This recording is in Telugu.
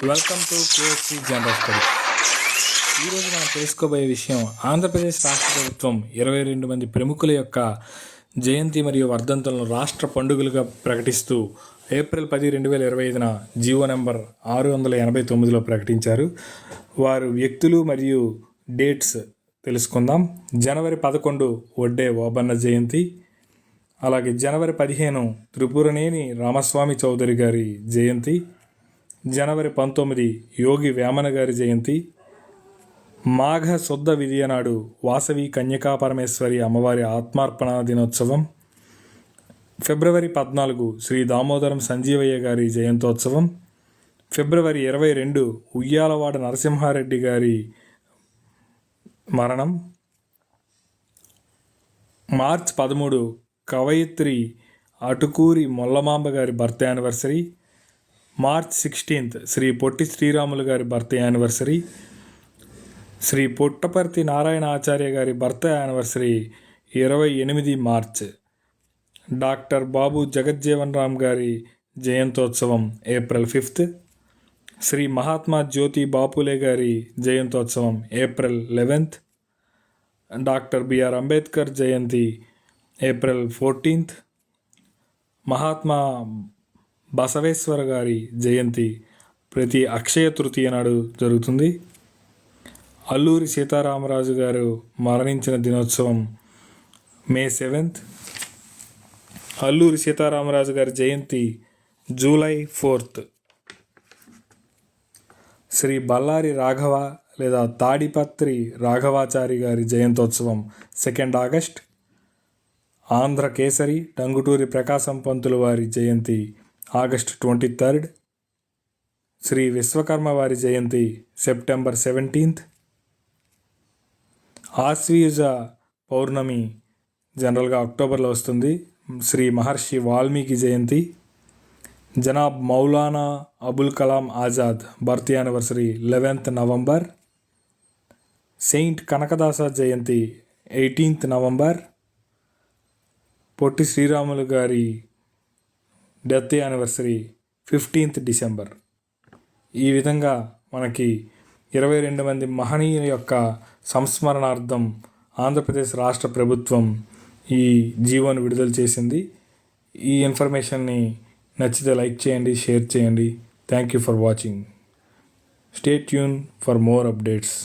Welcome to KSC general studies. ఈరోజు మనం తెలుసుకోబోయే విషయం ఆంధ్రప్రదేశ్ రాష్ట్ర ప్రభుత్వం 22 మంది ప్రముఖుల యొక్క జయంతి మరియు వర్ధంతులను రాష్ట్ర పండుగలుగా ప్రకటిస్తూ ఏప్రిల్ 10, 2025న జీవో నెంబర్ 689లో ప్రకటించారు. వారు వ్యక్తులు మరియు డేట్స్ తెలుసుకుందాం. జనవరి 11 వడ్డే ఓబన్న జయంతి. అలాగే జనవరి 15 త్రిపురనేని రామస్వామి చౌదరి గారి జయంతి. జనవరి 19 యోగి వేమన గారి జయంతి. మాఘ శుద్ధ విదియ నాడు వాసవి కన్యకా పరమేశ్వరి అమ్మవారి ఆత్మార్పణ దినోత్సవం. ఫిబ్రవరి 14 శ్రీ దామోదరం సంజీవయ్య గారి జయంతోత్సవం. ఫిబ్రవరి 22 ఉయ్యాలవాడ నరసింహారెడ్డి గారి మరణం. మార్చ్ 13 కవయిత్రి అటుకూరి మొల్లమాంబ గారి బర్త్ యానివర్సరీ. మార్చ్ 16 శ్రీ పొట్టి శ్రీరాములు గారి బర్త్ యానివర్సరీ. శ్రీ పుట్టపర్తి నారాయణ ఆచార్య గారి బర్త్ యానివర్సరీ 28 మార్చ్. డాక్టర్ బాబు జగజ్జీవన్ రామ్ గారి జయంతోత్సవం ఏప్రిల్ 5. శ్రీ మహాత్మా జ్యోతి బాపులే గారి జయంతోత్సవం ఏప్రిల్ 11. డాక్టర్ బిఆర్ అంబేద్కర్ జయంతి ఏప్రిల్ 14. మహాత్మా బసవేశ్వర గారి జయంతి ప్రతి అక్షయ తృతీయ నాడు జరుగుతుంది. అల్లూరి సీతారామరాజు గారు మరణించిన దినోత్సవం మే 7. అల్లూరి సీతారామరాజు గారి జయంతి జూలై 4. శ్రీ బళ్ళారి రాఘవ లేదా తాడిపత్రి రాఘవాచారి గారి జయంతోత్సవం 2 ఆగస్ట్. ఆంధ్ర కేసరి టంగుటూరి ప్రకాశం పంతులు వారి జయంతి ఆగస్టు 23. శ్రీ విశ్వకర్మ వారి జయంతి సెప్టెంబర్ 17. ఆశ్వీయుజ పౌర్ణమి జనరల్గా అక్టోబర్లో వస్తుంది. Shri Maharshi Valmiki Jayanti. Janab Maulana Abul Kalam Azad birth anniversary 11th November. Saint Kanakadasa Jayanti 18th November. Potti Sriramulu గారి డెత్ యానివర్సరీ 15th డిసెంబర్. ఈ విధంగా మనకి 22 మంది మహనీయుల యొక్క సంస్మరణార్థం ఆంధ్రప్రదేశ్ రాష్ట్ర ప్రభుత్వం ఈ జీవోను విడుదల చేసింది. ఈ ఇన్ఫర్మేషన్ని నచ్చితే లైక్ చేయండి, షేర్ చేయండి. Thank you for watching. Stay tune for more updates.